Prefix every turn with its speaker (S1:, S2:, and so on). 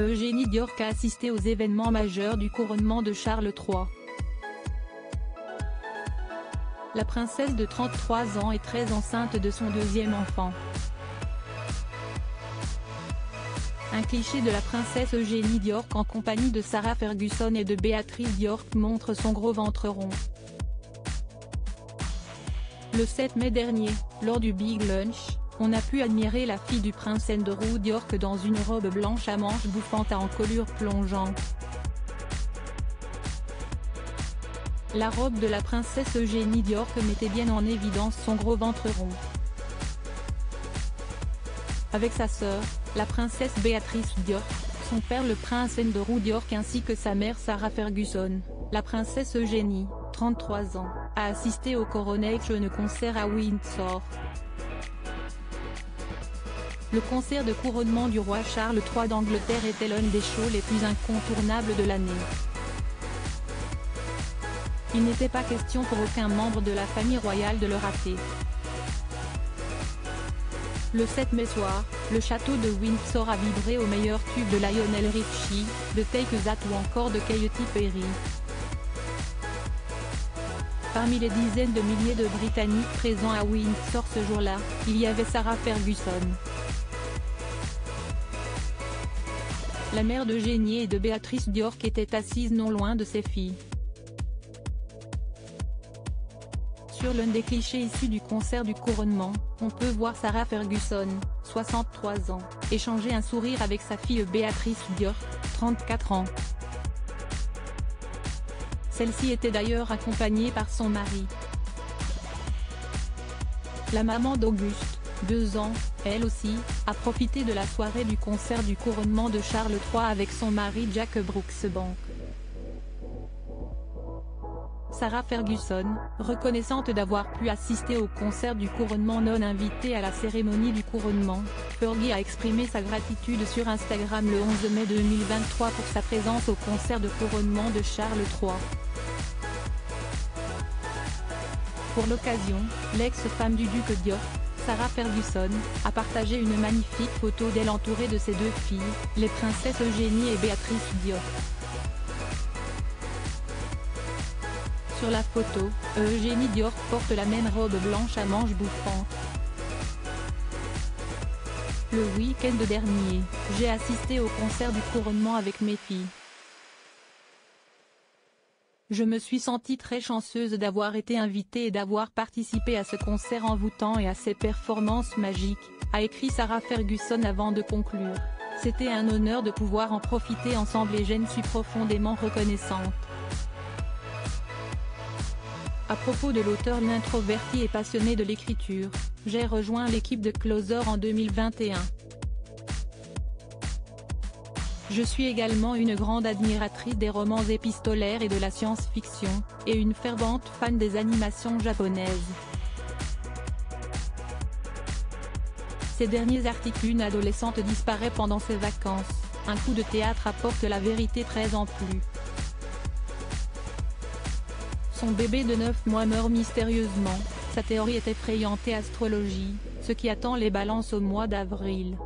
S1: Eugénie Dior a assisté aux événements majeurs du couronnement de Charles III. La princesse de 33 ans est très enceinte de son deuxième enfant. Un cliché de la princesse Eugénie Dior en compagnie de Sarah Ferguson et de Béatrice Dior montre son gros ventre rond. Le 7 mai dernier, lors du Big Lunch, on a pu admirer la fille du prince Andrew Dior dans une robe blanche à manches bouffantes à encolure plongeante. La robe de la princesse Eugénie Dior mettait bien en évidence son gros ventre rond. Avec sa sœur, la princesse Béatrice Dior, son père le prince Andrew Dior ainsi que sa mère Sarah Ferguson, la princesse Eugénie, 33 ans, a assisté au Coronation Concert à Windsor. Le concert de couronnement du roi Charles III d'Angleterre était l'un des shows les plus incontournables de l'année. Il n'était pas question pour aucun membre de la famille royale de le rater. Le 7 mai soir, le château de Windsor a vibré aux meilleurs tubes de Lionel Richie, de Take That ou encore de Katy Perry. Parmi les dizaines de milliers de Britanniques présents à Windsor ce jour-là, il y avait Sarah Ferguson. La mère d'Eugénie et de Béatrice Dior était assise non loin de ses filles. Sur l'un des clichés issus du concert du couronnement, on peut voir Sarah Ferguson, 63 ans, échanger un sourire avec sa fille Béatrice Dior, 34 ans. Celle-ci était d'ailleurs accompagnée par son mari. La maman d'Auguste, 2 ans, elle aussi, a profité de la soirée du concert du couronnement de Charles III avec son mari Jack Brooksbank. Sarah Ferguson, reconnaissante d'avoir pu assister au concert du couronnement non invitée à la cérémonie du couronnement, Fergie a exprimé sa gratitude sur Instagram le 11 mai 2023 pour sa présence au concert de couronnement de Charles III. Pour l'occasion, l'ex-femme du duc Dior, Sarah Ferguson, a partagé une magnifique photo d'elle entourée de ses 2 filles, les princesses Eugénie et Béatrice Dior. Sur la photo, Eugénie Dior porte la même robe blanche à manches bouffantes. Le week-end dernier, j'ai assisté au concert du couronnement avec mes filles. Je me suis sentie très chanceuse d'avoir été invitée et d'avoir participé à ce concert envoûtant et à ces performances magiques, a écrit Sarah Ferguson avant de conclure. C'était un honneur de pouvoir en profiter ensemble et j'en suis profondément reconnaissante. À propos de l'auteur introverti et passionné de l'écriture, j'ai rejoint l'équipe de Closer en 2021. Je suis également une grande admiratrice des romans épistolaires et de la science-fiction, et une fervente fan des animations japonaises. Ces derniers articles, une adolescente disparaît pendant ses vacances, un coup de théâtre apporte la vérité 13 ans plus. Son bébé de 9 mois meurt mystérieusement, sa théorie est effrayante et astrologie, ce qui attend les balances au mois d'avril.